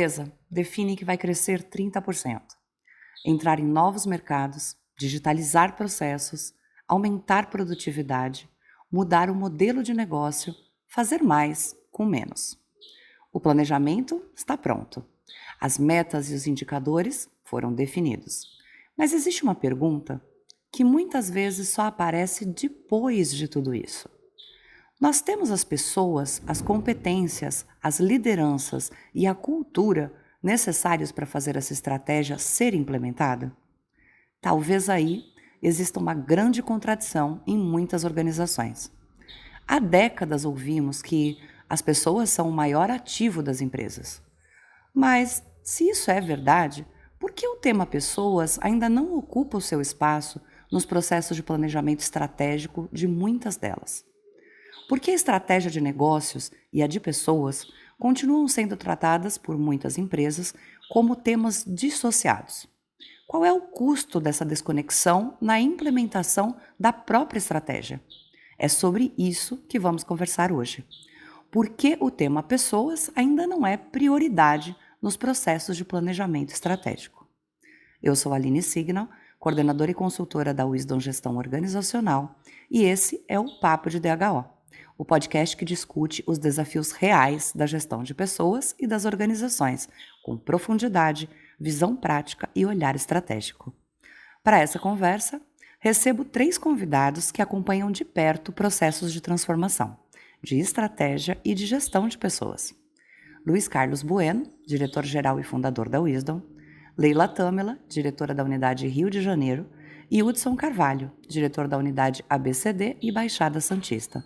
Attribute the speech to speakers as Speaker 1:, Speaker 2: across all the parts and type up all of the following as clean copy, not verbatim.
Speaker 1: empresa define que vai crescer 30%, entrar em novos mercados, digitalizar processos, aumentar produtividade, mudar o modelo de negócio, fazer mais com menos. O planejamento está pronto. As metas e os indicadores foram definidos. Mas existe uma pergunta que muitas vezes só aparece depois de tudo isso. Nós temos as pessoas, as competências, as lideranças e a cultura necessários para fazer essa estratégia ser implementada? Talvez aí exista uma grande contradição em muitas organizações. Há décadas ouvimos que as pessoas são o maior ativo das empresas. Mas, se isso é verdade, por que o tema pessoas ainda não ocupa o seu espaço nos processos de planejamento estratégico de muitas delas? Por que a estratégia de negócios e a de pessoas continuam sendo tratadas por muitas empresas como temas dissociados? Qual é o custo dessa desconexão na implementação da própria estratégia? É sobre isso que vamos conversar hoje. Por que o tema pessoas ainda não é prioridade nos processos de planejamento estratégico? Eu sou a Aline Signal, coordenadora e consultora da Wisdom Gestão Organizacional, e esse é o Papo de DHO, o podcast que discute os desafios reais da gestão de pessoas e das organizações, com profundidade, visão prática e olhar estratégico. Para essa conversa, recebo 3 convidados que acompanham de perto processos de transformação, de estratégia e de gestão de pessoas. Luiz Carlos Bueno, diretor-geral e fundador da Wisdom, Leila Tâmela, diretora da Unidade Rio de Janeiro, e Hudson Carvalho, diretor da Unidade ABCD e Baixada Santista.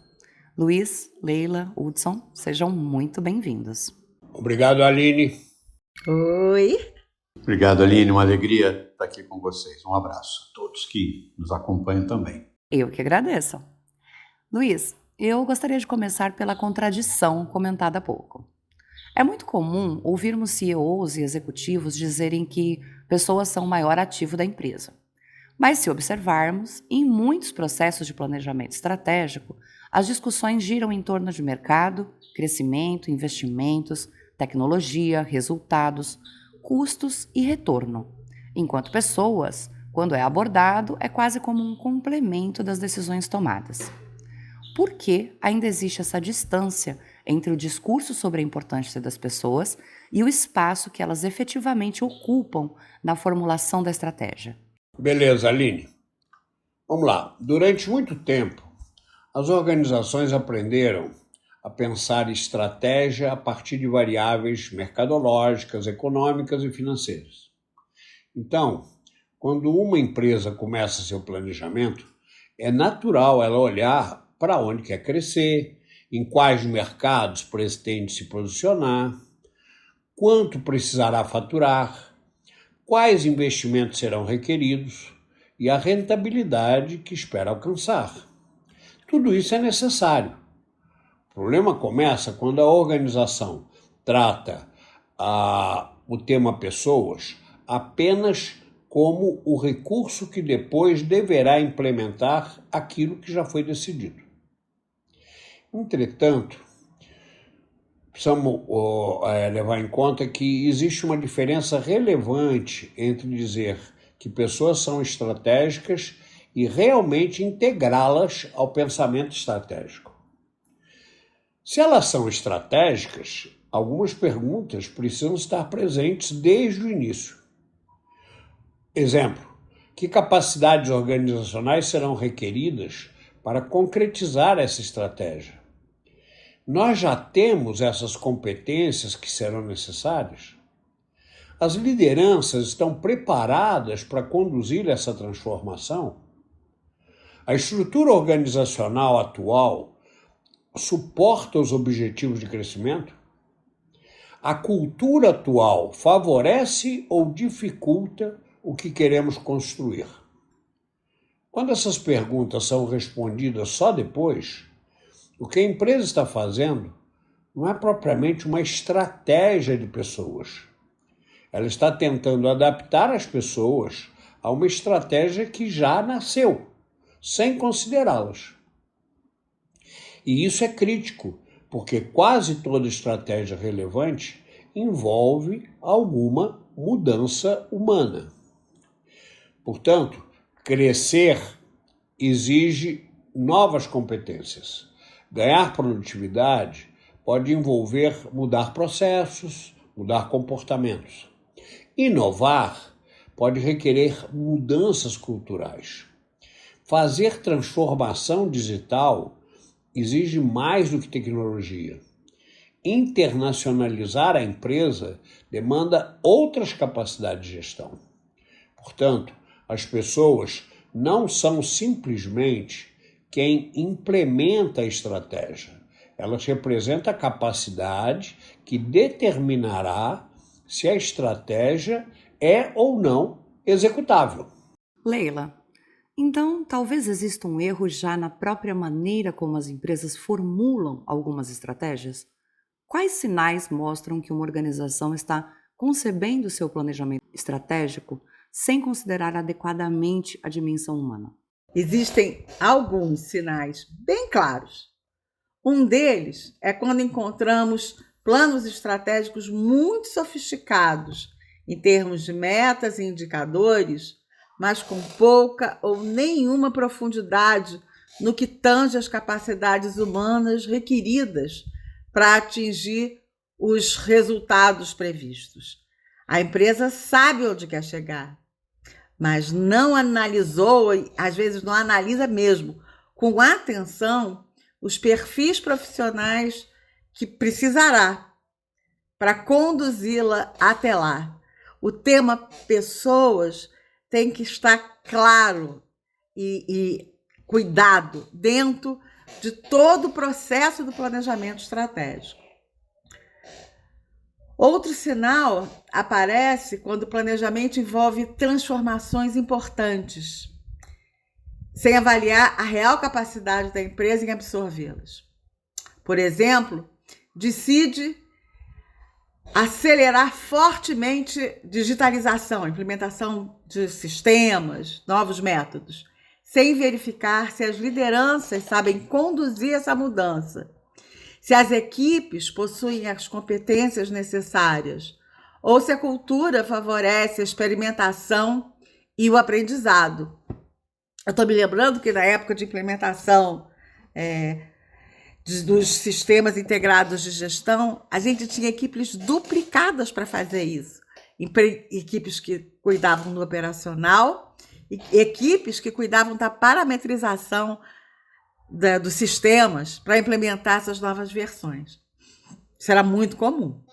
Speaker 1: Luiz, Leila, Hudson, sejam muito bem-vindos.
Speaker 2: Obrigado, Aline.
Speaker 3: Oi.
Speaker 4: Obrigado, Aline. Uma alegria estar aqui com vocês. Um abraço a todos que nos acompanham também.
Speaker 1: Eu que agradeço. Luiz, eu gostaria de começar pela contradição comentada há pouco. É muito comum ouvirmos CEOs e executivos dizerem que pessoas são o maior ativo da empresa. Mas se observarmos, em muitos processos de planejamento estratégico, as discussões giram em torno de mercado, crescimento, investimentos, tecnologia, resultados, custos e retorno. Enquanto pessoas, quando é abordado, é quase como um complemento das decisões tomadas. Por que ainda existe essa distância entre o discurso sobre a importância das pessoas e o espaço que elas efetivamente ocupam na formulação da estratégia?
Speaker 2: Beleza, Aline. Vamos lá. Durante muito tempo, as organizações aprenderam a pensar estratégia a partir de variáveis mercadológicas, econômicas e financeiras. Então, quando uma empresa começa seu planejamento, é natural ela olhar para onde quer crescer, em quais mercados pretende se posicionar, quanto precisará faturar, quais investimentos serão requeridos e a rentabilidade que espera alcançar. Tudo isso é necessário. O problema começa quando a organização trata o tema pessoas apenas como o recurso que depois deverá implementar aquilo que já foi decidido. Entretanto, precisamos levar em conta que existe uma diferença relevante entre dizer que pessoas são estratégicas e realmente integrá-las ao pensamento estratégico. Se elas são estratégicas, algumas perguntas precisam estar presentes desde o início. Exemplo, que capacidades organizacionais serão requeridas para concretizar essa estratégia? Nós já temos essas competências que serão necessárias? As lideranças estão preparadas para conduzir essa transformação? A estrutura organizacional atual suporta os objetivos de crescimento? A cultura atual favorece ou dificulta o que queremos construir? Quando essas perguntas são respondidas só depois, o que a empresa está fazendo não é propriamente uma estratégia de pessoas. Ela está tentando adaptar as pessoas a uma estratégia que já nasceu, sem considerá-las. E isso é crítico, porque quase toda estratégia relevante envolve alguma mudança humana. Portanto, crescer exige novas competências. Ganhar produtividade pode envolver mudar processos, mudar comportamentos. Inovar pode requerer mudanças culturais. Fazer transformação digital exige mais do que tecnologia. Internacionalizar a empresa demanda outras capacidades de gestão. Portanto, as pessoas não são simplesmente quem implementa a estratégia. Elas representam a capacidade que determinará se a estratégia é ou não executável.
Speaker 1: Leila, então talvez exista um erro já na própria maneira como as empresas formulam algumas estratégias? Quais sinais mostram que uma organização está concebendo seu planejamento estratégico sem considerar adequadamente a dimensão humana?
Speaker 3: Existem alguns sinais bem claros. Um deles é quando encontramos planos estratégicos muito sofisticados em termos de metas e indicadores, mas com pouca ou nenhuma profundidade no que tange as capacidades humanas requeridas para atingir os resultados previstos. A empresa sabe onde quer chegar, mas não analisou, e às vezes não analisa mesmo, com atenção, os perfis profissionais que precisará para conduzi-la até lá. O tema pessoas tem que estar claro e cuidado dentro de todo o processo do planejamento estratégico. Outro sinal aparece quando o planejamento envolve transformações importantes, sem avaliar a real capacidade da empresa em absorvê-las. Por exemplo, decide acelerar fortemente digitalização, implementação de sistemas, novos métodos, sem verificar se as lideranças sabem conduzir essa mudança, se as equipes possuem as competências necessárias, ou se a cultura favorece a experimentação e o aprendizado. Eu estou me lembrando que na época de implementação dos sistemas integrados de gestão, a gente tinha equipes duplicadas para fazer isso. Equipes que cuidavam do operacional e equipes que cuidavam da parametrização dos sistemas para implementar essas novas versões. Isso era muito comum.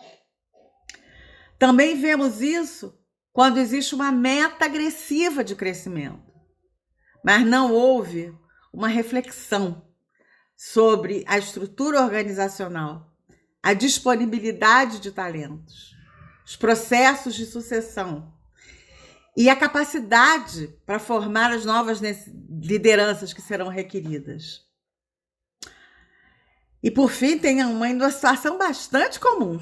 Speaker 3: Também vemos isso quando existe uma meta agressiva de crescimento, mas não houve uma reflexão sobre a estrutura organizacional, a disponibilidade de talentos, os processos de sucessão e a capacidade para formar as novas lideranças que serão requeridas. E, por fim, tem uma situação bastante comum.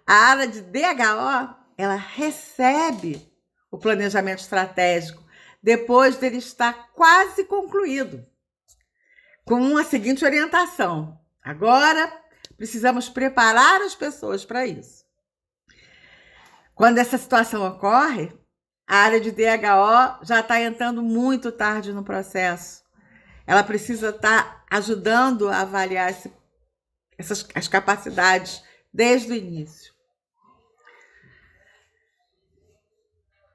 Speaker 3: A área de DHO, ela recebe o planejamento estratégico depois dele estar quase concluído, com a seguinte orientação: agora precisamos preparar as pessoas para isso. Quando essa situação ocorre, a área de DHO já está entrando muito tarde no processo. Ela precisa estar ajudando a avaliar as capacidades desde o início.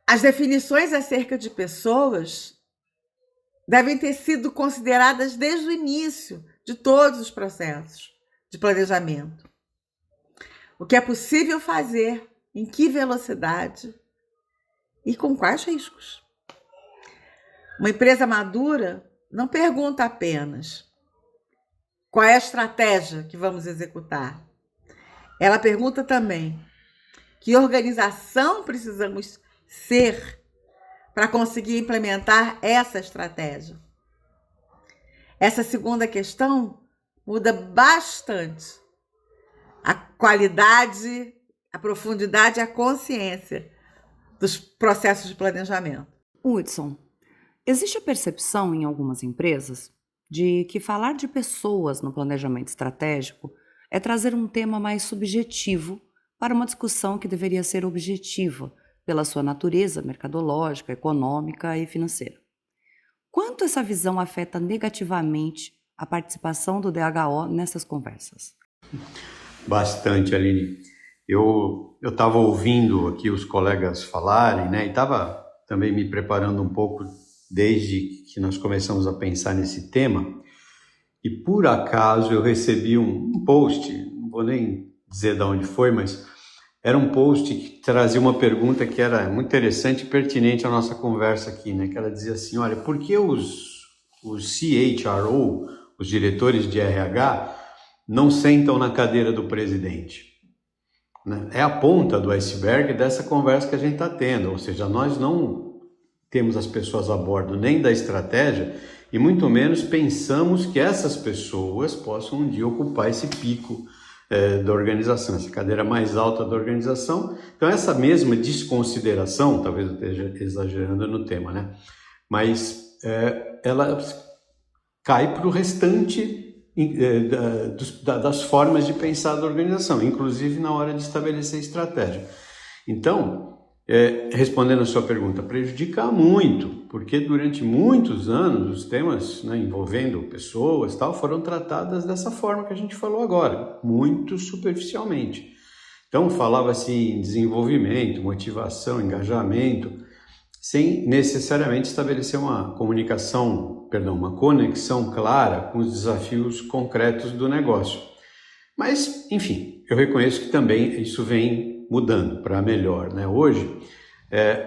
Speaker 3: As definições acerca de pessoas devem ter sido consideradas desde o início de todos os processos de planejamento. O que é possível fazer, em que velocidade e com quais riscos. Uma empresa madura não pergunta apenas qual é a estratégia que vamos executar. Ela pergunta também que organização precisamos ser para conseguir implementar essa estratégia. Essa segunda questão muda bastante a qualidade, a profundidade e a consciência dos processos de planejamento.
Speaker 1: Hudson, existe a percepção em algumas empresas de que falar de pessoas no planejamento estratégico é trazer um tema mais subjetivo para uma discussão que deveria ser objetiva pela sua natureza mercadológica, econômica e financeira. Quanto essa visão afeta negativamente a participação do DHO nessas conversas?
Speaker 4: Bastante, Aline. Eu estava ouvindo aqui os colegas falarem, né, e estava também me preparando um pouco desde que nós começamos a pensar nesse tema, e por acaso eu recebi um post, não vou nem dizer de onde foi, mas era um post que trazia uma pergunta que era muito interessante e pertinente à nossa conversa aqui, né, que ela dizia assim, olha, por que os CHRO, os diretores de RH, não sentam na cadeira do presidente? É a ponta do iceberg dessa conversa que a gente está tendo, ou seja, nós não temos as pessoas a bordo nem da estratégia e muito menos pensamos que essas pessoas possam um dia ocupar esse pico da organização, essa cadeira mais alta da organização. Então essa mesma desconsideração, talvez eu esteja exagerando no tema, né? Mas ela cai para o restante das formas de pensar da organização, inclusive na hora de estabelecer estratégia. Então, respondendo a sua pergunta, prejudica muito, porque durante muitos anos os temas, né, envolvendo pessoas tal, foram tratadas dessa forma que a gente falou agora, muito superficialmente. Então, falava-se em desenvolvimento, motivação, engajamento, sem necessariamente estabelecer uma uma conexão clara com os desafios concretos do negócio. Mas, enfim, eu reconheço que também isso vem mudando para melhor, né? Hoje,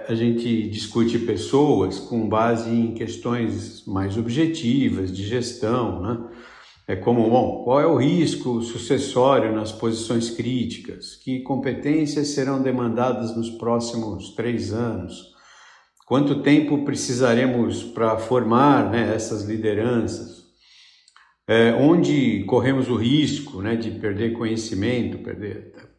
Speaker 4: a gente discute pessoas com base em questões mais objetivas, de gestão, né? Como, qual é o risco sucessório nas posições críticas? Que competências serão demandadas nos próximos 3 anos? Quanto tempo precisaremos para formar, né, essas lideranças? Onde corremos o risco, né, de perder conhecimento,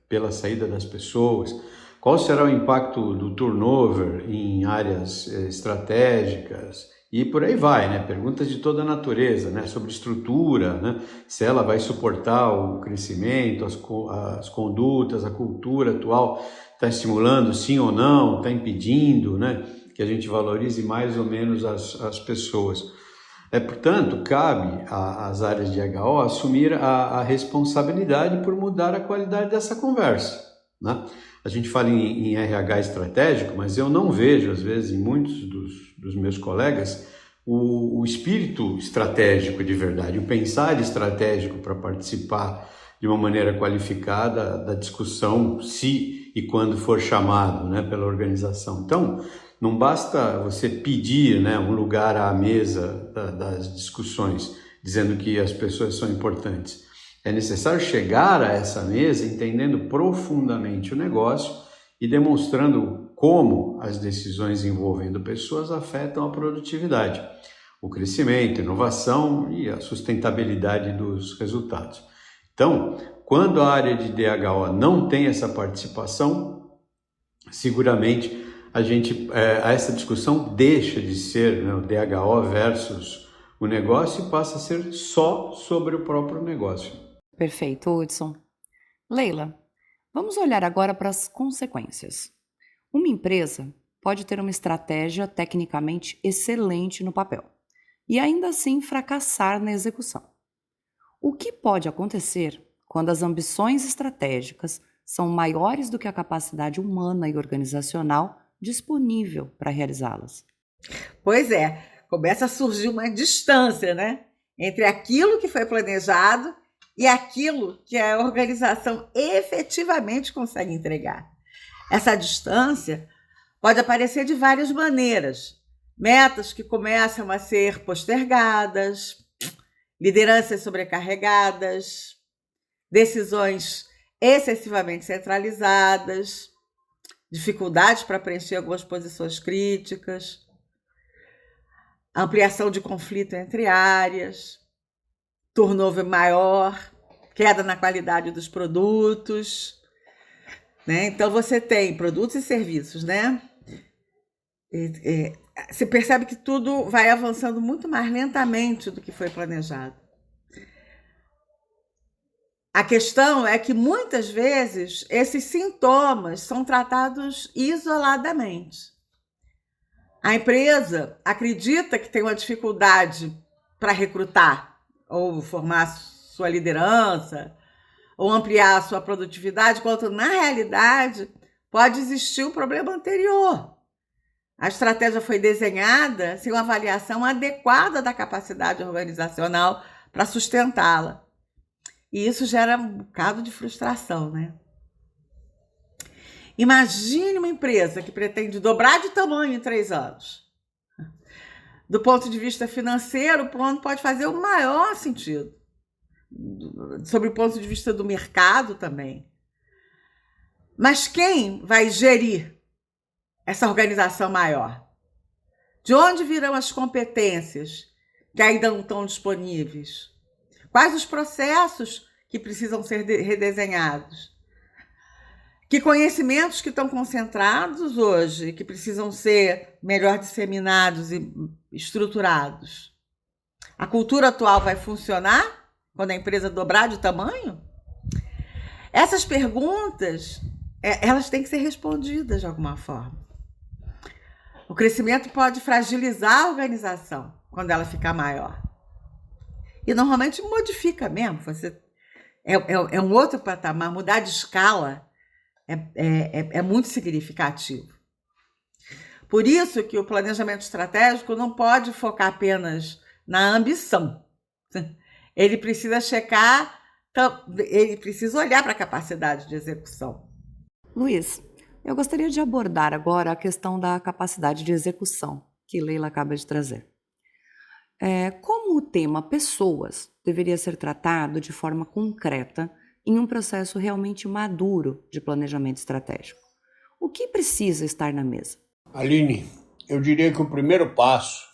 Speaker 4: pela saída das pessoas? Qual será o impacto do turnover em áreas estratégicas? E por aí vai, né? Perguntas de toda a natureza, né? Sobre estrutura, né? Se ela vai suportar o crescimento, as condutas, a cultura atual está estimulando sim ou não, está impedindo, né, que a gente valorize mais ou menos as pessoas. Portanto, cabe às áreas de HO assumir a responsabilidade por mudar a qualidade dessa conversa, né? A gente fala em RH estratégico, mas eu não vejo, às vezes, em muitos dos meus colegas, o espírito estratégico de verdade, o pensar estratégico para participar de uma maneira qualificada da discussão, se e quando for chamado, né, pela organização. Então, não basta você pedir, né, um lugar à mesa das discussões, dizendo que as pessoas são importantes. É necessário chegar a essa mesa entendendo profundamente o negócio e demonstrando como as decisões envolvendo pessoas afetam a produtividade, o crescimento, a inovação e a sustentabilidade dos resultados. Então, quando a área de DHO não tem essa participação, seguramente essa discussão deixa de ser, né, o DHO versus o negócio e passa a ser só sobre o próprio negócio.
Speaker 1: Perfeito, Hudson. Leila, vamos olhar agora para as consequências. Uma empresa pode ter uma estratégia tecnicamente excelente no papel e ainda assim fracassar na execução. O que pode acontecer quando as ambições estratégicas são maiores do que a capacidade humana e organizacional disponível para realizá-las?
Speaker 3: Pois é, começa a surgir uma distância, né, entre aquilo que foi planejado e aquilo que a organização efetivamente consegue entregar. Essa distância pode aparecer de várias maneiras. Metas que começam a ser postergadas, lideranças sobrecarregadas, decisões excessivamente centralizadas, dificuldades para preencher algumas posições críticas, ampliação de conflito entre áreas, turnover maior, queda na qualidade dos produtos, né? Então você tem produtos e serviços, né? Você percebe que tudo vai avançando muito mais lentamente do que foi planejado. A questão é que muitas vezes esses sintomas são tratados isoladamente. A empresa acredita que tem uma dificuldade para recrutar ou formar sua liderança ou ampliar a sua produtividade, quando na realidade pode existir um problema anterior. A estratégia foi desenhada sem uma avaliação adequada da capacidade organizacional para sustentá-la. E isso gera um bocado de frustração, né? Imagine uma empresa que pretende dobrar de tamanho em 3 anos. Do ponto de vista financeiro, o plano pode fazer o maior sentido. Sobre o ponto de vista do mercado também. Mas quem vai gerir essa organização maior? De onde virão as competências que ainda não estão disponíveis? Quais os processos que precisam ser redesenhados? Que conhecimentos que estão concentrados hoje, que precisam ser melhor disseminados e estruturados? A cultura atual vai funcionar quando a empresa dobrar de tamanho? Essas perguntas, elas têm que ser respondidas de alguma forma. O crescimento pode fragilizar a organização quando ela ficar maior. E normalmente modifica mesmo. É um outro patamar. Mudar de escala é muito significativo. Por isso que o planejamento estratégico não pode focar apenas na ambição. Ele precisa ele precisa olhar para a capacidade de execução.
Speaker 1: Luiz, eu gostaria de abordar agora a questão da capacidade de execução, que Leila acaba de trazer. Como o tema pessoas deveria ser tratado de forma concreta em um processo realmente maduro de planejamento estratégico? O que precisa estar na mesa?
Speaker 2: Aline, eu diria que o primeiro passo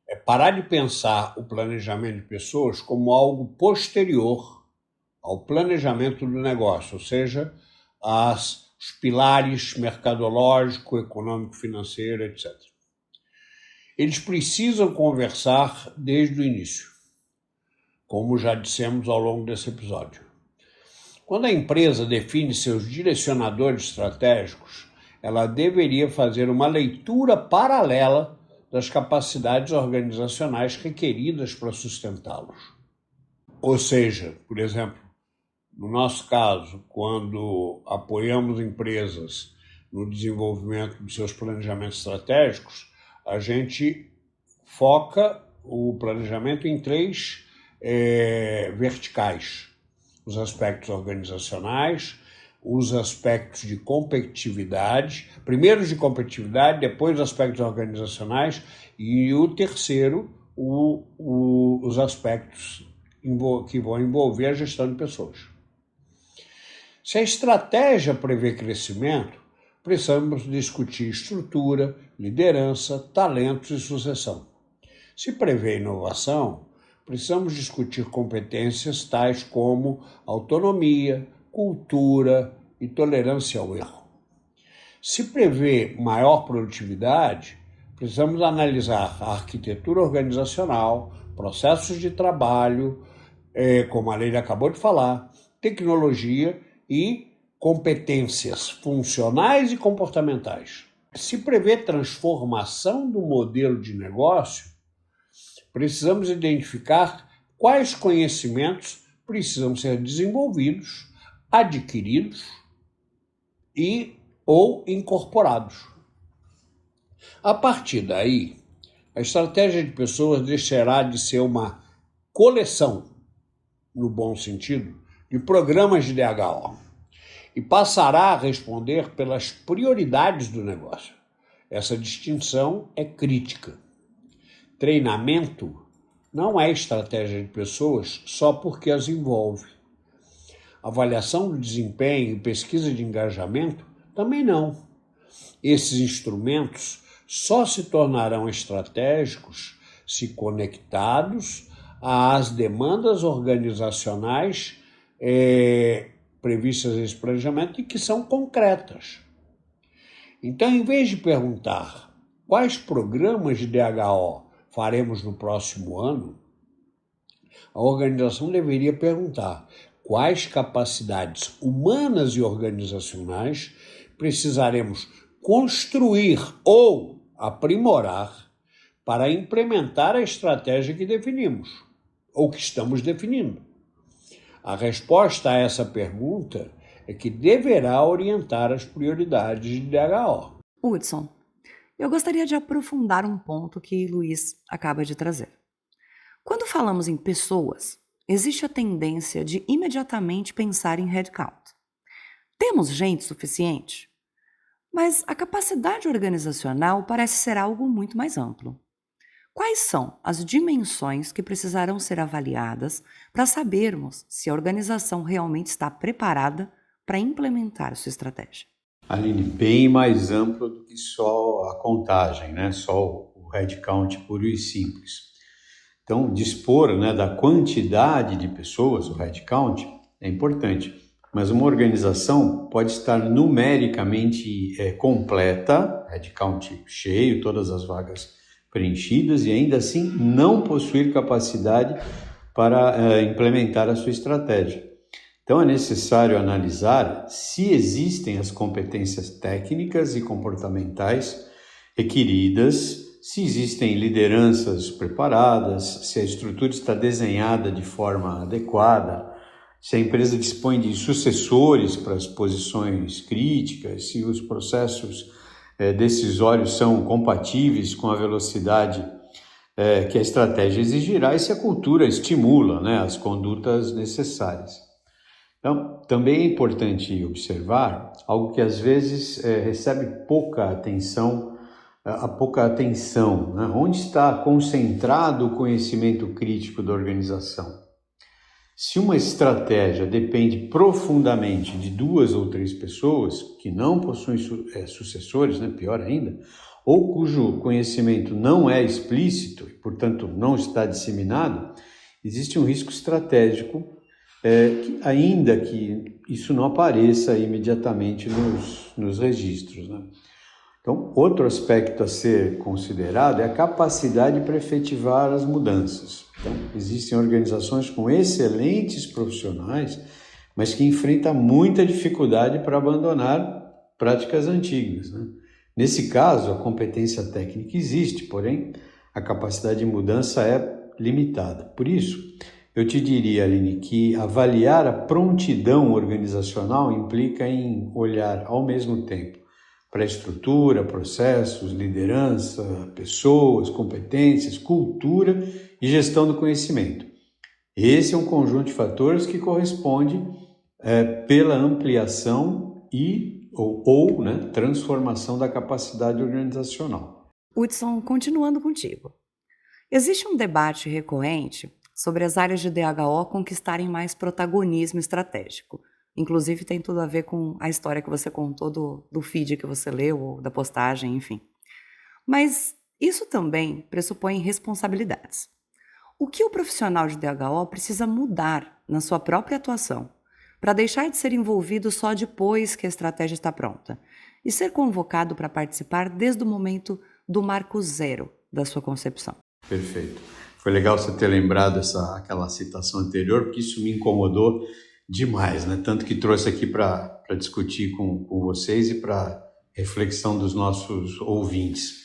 Speaker 2: é parar de pensar o planejamento de pessoas como algo posterior ao planejamento do negócio, ou seja, os pilares mercadológico, econômico, financeiro, etc. Eles precisam conversar desde o início, como já dissemos ao longo desse episódio. Quando a empresa define seus direcionadores estratégicos, ela deveria fazer uma leitura paralela das capacidades organizacionais requeridas para sustentá-los. Ou seja, por exemplo, no nosso caso, quando apoiamos empresas no desenvolvimento de seus planejamentos estratégicos, a gente foca o planejamento em 3 verticais: os aspectos organizacionais, os aspectos de competitividade, primeiro de competitividade, depois os aspectos organizacionais e o terceiro, os aspectos que vão envolver a gestão de pessoas. Se a estratégia prevê crescimento, precisamos discutir estrutura, liderança, talentos e sucessão. Se prevê inovação, precisamos discutir competências tais como autonomia, cultura e tolerância ao erro. Se prevê maior produtividade, precisamos analisar a arquitetura organizacional, processos de trabalho, como a Leila acabou de falar, tecnologia e competências funcionais e comportamentais. Se prevê transformação do modelo de negócio, precisamos identificar quais conhecimentos precisam ser desenvolvidos, adquiridos ou incorporados. A partir daí, a estratégia de pessoas deixará de ser uma coleção, no bom sentido, de programas de DHO e passará a responder pelas prioridades do negócio. Essa distinção é crítica. Treinamento não é estratégia de pessoas só porque as envolve. Avaliação do desempenho e pesquisa de engajamento também não. Esses instrumentos só se tornarão estratégicos se conectados às demandas organizacionais previstas nesse planejamento e que são concretas. Então, em vez de perguntar quais programas de DHO faremos no próximo ano, a organização deveria perguntar quais capacidades humanas e organizacionais precisaremos construir ou aprimorar para implementar a estratégia que definimos ou que estamos definindo. A resposta a essa pergunta é que deverá orientar as prioridades de DHO.
Speaker 1: Hudson, eu gostaria de aprofundar um ponto que Luiz acaba de trazer. Quando falamos em pessoas, existe a tendência de imediatamente pensar em headcount. Temos gente suficiente? Mas a capacidade organizacional parece ser algo muito mais amplo. Quais são as dimensões que precisarão ser avaliadas para sabermos se a organização realmente está preparada para implementar sua estratégia?
Speaker 4: Aline, bem mais amplo do que só a contagem, né? Só o headcount puro e simples. Então, dispor, né, da quantidade de pessoas, o headcount, é importante. Mas uma organização pode estar numericamente completa, headcount cheio, todas as vagas preenchidas, e ainda assim não possuir capacidade para implementar a sua estratégia. Então é necessário analisar se existem as competências técnicas e comportamentais requeridas, se existem lideranças preparadas, se a estrutura está desenhada de forma adequada, se a empresa dispõe de sucessores para as posições críticas, se os processos decisórios são compatíveis com a velocidade que a estratégia exigirá e se a cultura estimula, né, as condutas necessárias. Então, também é importante observar algo que às vezes recebe pouca atenção, né? Onde está concentrado o conhecimento crítico da organização? Se uma estratégia depende profundamente de 2 ou 3 pessoas que não possuem sucessores, né, pior ainda, ou cujo conhecimento não é explícito e, portanto, não está disseminado, existe um risco estratégico, ainda que isso não apareça imediatamente nos registros, né? Então, outro aspecto a ser considerado é a capacidade para efetivar as mudanças. Então, existem organizações com excelentes profissionais, mas que enfrentam muita dificuldade para abandonar práticas antigas, né? Nesse caso, a competência técnica existe, porém, a capacidade de mudança é limitada. Por isso, eu te diria, Aline, que avaliar a prontidão organizacional implica em olhar ao mesmo tempo para a estrutura, processos, liderança, pessoas, competências, cultura e gestão do conhecimento. Esse é um conjunto de fatores que corresponde pela ampliação ou transformação da capacidade organizacional.
Speaker 1: Hudson, continuando contigo. Existe um debate recorrente sobre as áreas de DHO conquistarem mais protagonismo estratégico. Inclusive tem tudo a ver com a história que você contou do feed que você leu, ou da postagem, enfim. Mas isso também pressupõe responsabilidades. O que o profissional de DHO precisa mudar na sua própria atuação para deixar de ser envolvido só depois que a estratégia está pronta e ser convocado para participar desde o momento do marco zero da sua concepção?
Speaker 4: Perfeito. Foi legal você ter lembrado aquela citação anterior, porque isso me incomodou demais, né? Tanto que trouxe aqui para discutir com vocês e para reflexão dos nossos ouvintes.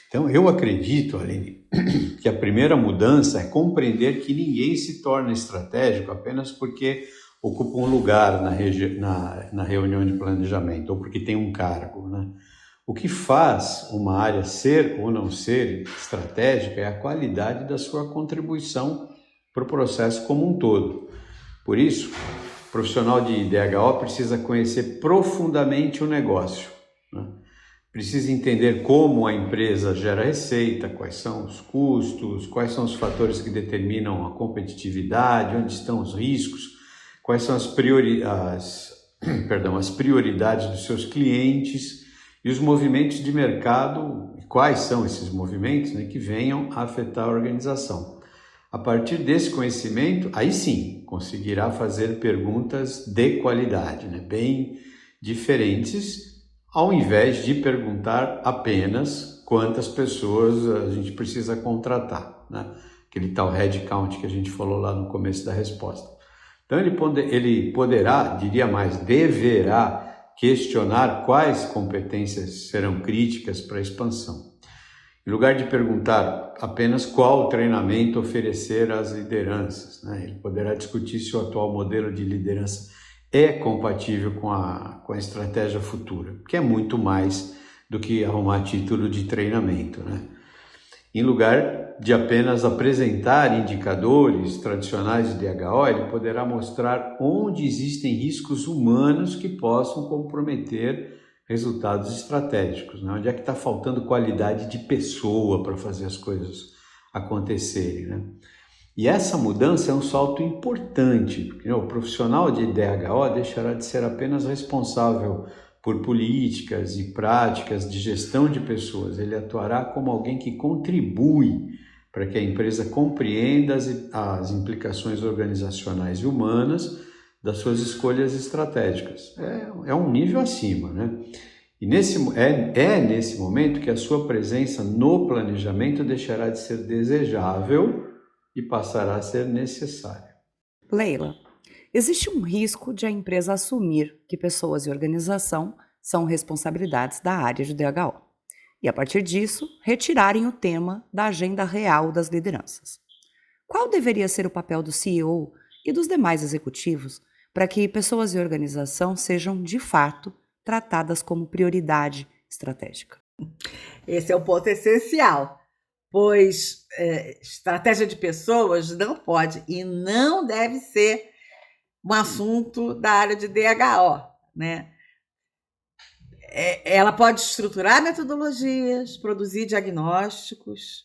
Speaker 4: Então, eu acredito, Aline, que a primeira mudança é compreender que ninguém se torna estratégico apenas porque ocupa um lugar na reunião de planejamento ou porque tem um cargo, né? O que faz uma área ser ou não ser estratégica é a qualidade da sua contribuição para o processo como um todo. Por isso, o profissional de DHO precisa conhecer profundamente o negócio, né? Precisa entender como a empresa gera receita, quais são os custos, quais são os fatores que determinam a competitividade, onde estão os riscos, quais são as prioridades dos seus clientes e os movimentos de mercado, e quais são esses movimentos, né, que venham a afetar a organização. A partir desse conhecimento, aí sim, conseguirá fazer perguntas de qualidade, né, bem diferentes, ao invés de perguntar apenas quantas pessoas a gente precisa contratar, né? Aquele tal headcount que a gente falou lá no começo da resposta. Então ele poderá, diria mais, deverá questionar quais competências serão críticas para a expansão. Em lugar de perguntar apenas qual treinamento oferecer às lideranças, né? Ele poderá discutir se o atual modelo de liderança é compatível com a estratégia futura, que é muito mais do que arrumar título de treinamento, né? Em lugar de apenas apresentar indicadores tradicionais de DHO, ele poderá mostrar onde existem riscos humanos que possam comprometer resultados estratégicos, né? Onde é que está faltando qualidade de pessoa para fazer as coisas acontecerem, né? E essa mudança é um salto importante, porque o profissional de DHO deixará de ser apenas responsável por políticas e práticas de gestão de pessoas. Ele atuará como alguém que contribui para que a empresa compreenda as implicações organizacionais e humanas das suas escolhas estratégicas. É um nível acima, né? E nesse momento que a sua presença no planejamento deixará de ser desejável e passará a ser necessária.
Speaker 1: Leila, existe um risco de a empresa assumir que pessoas e organização são responsabilidades da área de DHO e, a partir disso, retirarem o tema da agenda real das lideranças. Qual deveria ser o papel do CEO e dos demais executivos para que pessoas e organização sejam, de fato, tratadas como prioridade estratégica?
Speaker 3: Esse é o ponto essencial, pois estratégia de pessoas não pode e não deve ser um assunto da área de DHO, né? Ela pode estruturar metodologias, produzir diagnósticos.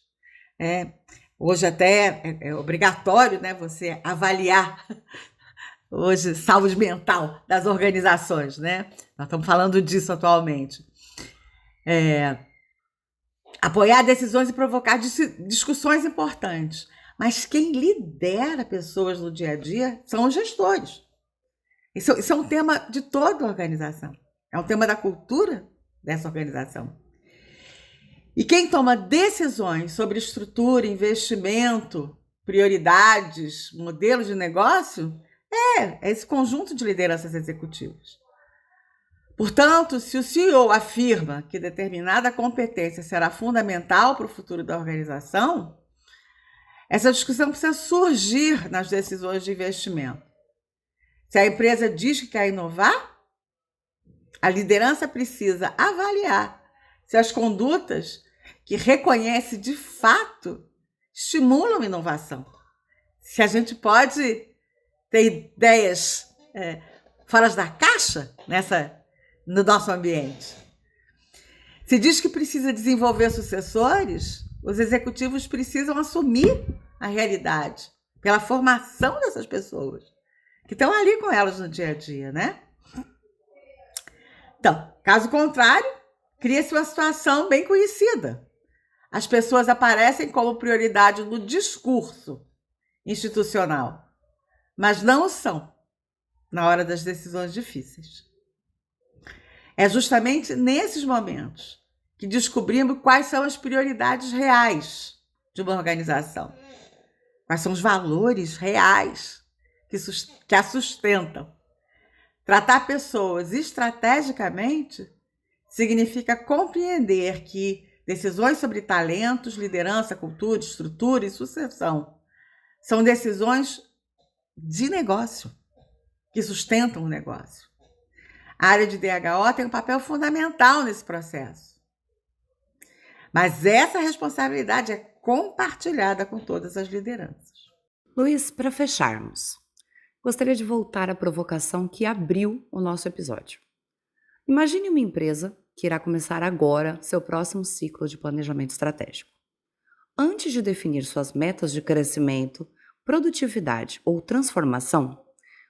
Speaker 3: Hoje até é obrigatório, né, você avaliar hoje saúde mental das organizações, né? Nós estamos falando disso atualmente. Apoiar decisões e provocar discussões importantes. Mas quem lidera pessoas no dia a dia são os gestores. Isso é um tema de toda a organização. É um tema da cultura dessa organização. E quem toma decisões sobre estrutura, investimento, prioridades, modelos de negócio, é esse conjunto de lideranças executivas. Portanto, se o CEO afirma que determinada competência será fundamental para o futuro da organização, essa discussão precisa surgir nas decisões de investimento. Se a empresa diz que quer inovar, a liderança precisa avaliar se as condutas que reconhece de fato estimulam a inovação. Se a gente pode ter ideias fora da caixa no nosso ambiente. Se diz que precisa desenvolver sucessores, os executivos precisam assumir a realidade pela formação dessas pessoas que estão ali com elas no dia a dia, né? Então, caso contrário, cria-se uma situação bem conhecida. As pessoas aparecem como prioridade no discurso institucional, mas não o são na hora das decisões difíceis. É justamente nesses momentos que descobrimos quais são as prioridades reais de uma organização, quais são os valores reais que a sustentam. Tratar pessoas estrategicamente significa compreender que decisões sobre talentos, liderança, cultura, estrutura e sucessão são decisões de negócio, que sustentam o negócio. A área de DHO tem um papel fundamental nesse processo. Mas essa responsabilidade é compartilhada com todas as lideranças.
Speaker 1: Luiz, para fecharmos, gostaria de voltar à provocação que abriu o nosso episódio. Imagine uma empresa que irá começar agora seu próximo ciclo de planejamento estratégico. Antes de definir suas metas de crescimento, produtividade ou transformação,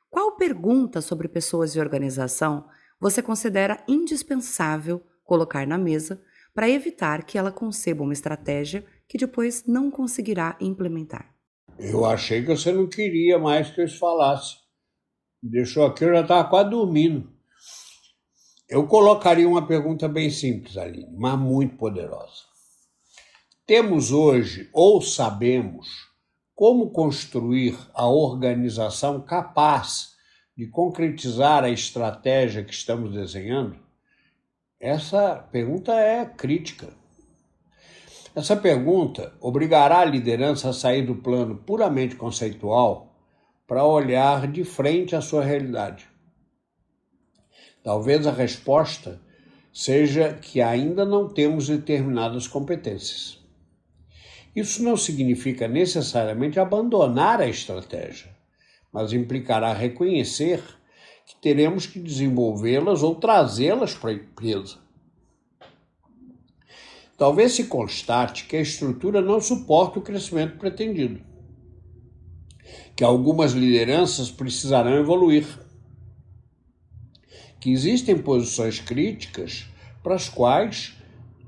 Speaker 1: qual pergunta sobre pessoas e organização você considera indispensável colocar na mesa para evitar que ela conceba uma estratégia que depois não conseguirá implementar?
Speaker 2: Eu achei que você não queria mais que eu falasse. Me deixou aqui, eu já estava quase dormindo. Eu colocaria uma pergunta bem simples, Aline, mas muito poderosa. Temos hoje, ou sabemos, como construir a organização capaz de concretizar a estratégia que estamos desenhando? Essa pergunta é crítica. Essa pergunta obrigará a liderança a sair do plano puramente conceitual para olhar de frente à sua realidade. Talvez a resposta seja que ainda não temos determinadas competências. Isso não significa necessariamente abandonar a estratégia, mas implicará reconhecer que teremos que desenvolvê-las ou trazê-las para a empresa. Talvez se constate que a estrutura não suporta o crescimento pretendido, que algumas lideranças precisarão evoluir, que existem posições críticas para as quais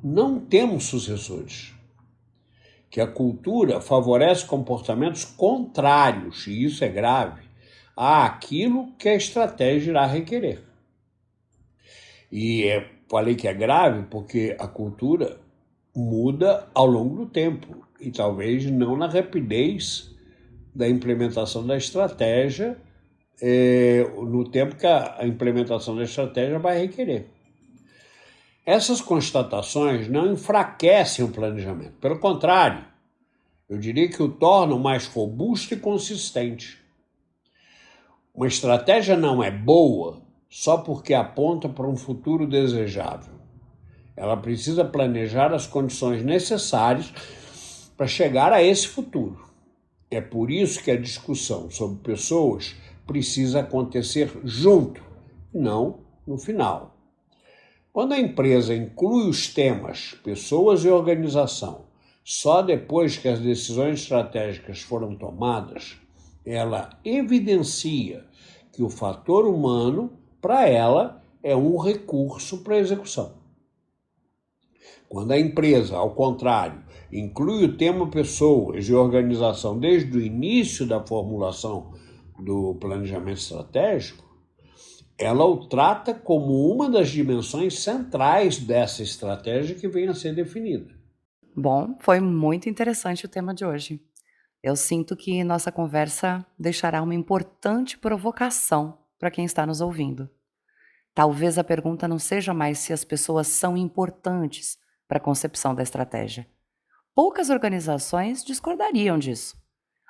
Speaker 2: não temos sucessores, que a cultura favorece comportamentos contrários, e isso é grave, àquilo que a estratégia irá requerer. E falei que é grave porque a cultura muda ao longo do tempo, e talvez não na rapidez da implementação da estratégia, no tempo que a implementação da estratégia vai requerer. Essas constatações não enfraquecem o planejamento. Pelo contrário, eu diria que o tornam mais robusto e consistente. Uma estratégia não é boa só porque aponta para um futuro desejável. Ela precisa planejar as condições necessárias para chegar a esse futuro. É por isso que a discussão sobre pessoas precisa acontecer junto, não no final. Quando a empresa inclui os temas pessoas e organização só depois que as decisões estratégicas foram tomadas, ela evidencia que o fator humano, para ela, é um recurso para a execução. Quando a empresa, ao contrário, inclui o tema pessoas e organização desde o início da formulação do planejamento estratégico, ela o trata como uma das dimensões centrais dessa estratégia que vem a ser definida.
Speaker 1: Bom, foi muito interessante o tema de hoje. Eu sinto que nossa conversa deixará uma importante provocação para quem está nos ouvindo. Talvez a pergunta não seja mais se as pessoas são importantes para a concepção da estratégia. Poucas organizações discordariam disso.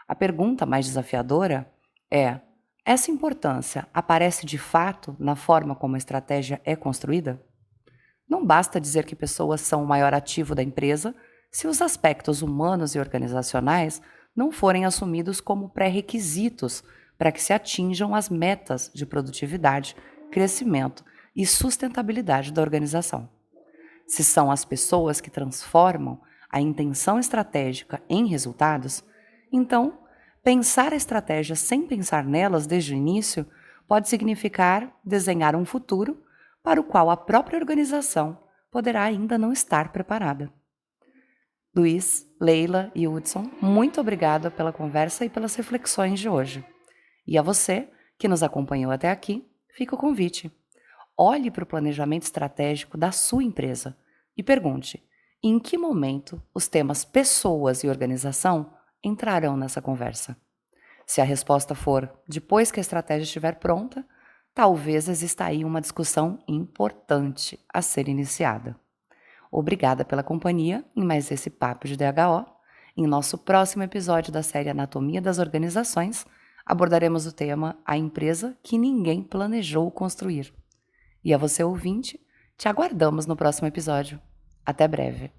Speaker 1: A pergunta mais desafiadora é: essa importância aparece de fato na forma como a estratégia é construída? Não basta dizer que pessoas são o maior ativo da empresa se os aspectos humanos e organizacionais não forem assumidos como pré-requisitos para que se atinjam as metas de produtividade, crescimento e sustentabilidade da organização. Se são as pessoas que transformam a intenção estratégica em resultados, então, pensar a estratégia sem pensar nelas desde o início pode significar desenhar um futuro para o qual a própria organização poderá ainda não estar preparada. Luiz, Leila e Hudson, muito obrigada pela conversa e pelas reflexões de hoje. E a você, que nos acompanhou até aqui, fica o convite. Olhe para o planejamento estratégico da sua empresa e pergunte: em que momento os temas pessoas e organização entrarão nessa conversa? Se a resposta for depois que a estratégia estiver pronta, talvez exista aí uma discussão importante a ser iniciada. Obrigada pela companhia em mais esse Papo de DHO. Em nosso próximo episódio da série Anatomia das Organizações, abordaremos o tema A Empresa que Ninguém Planejou Construir. E a você, ouvinte, te aguardamos no próximo episódio. Até breve!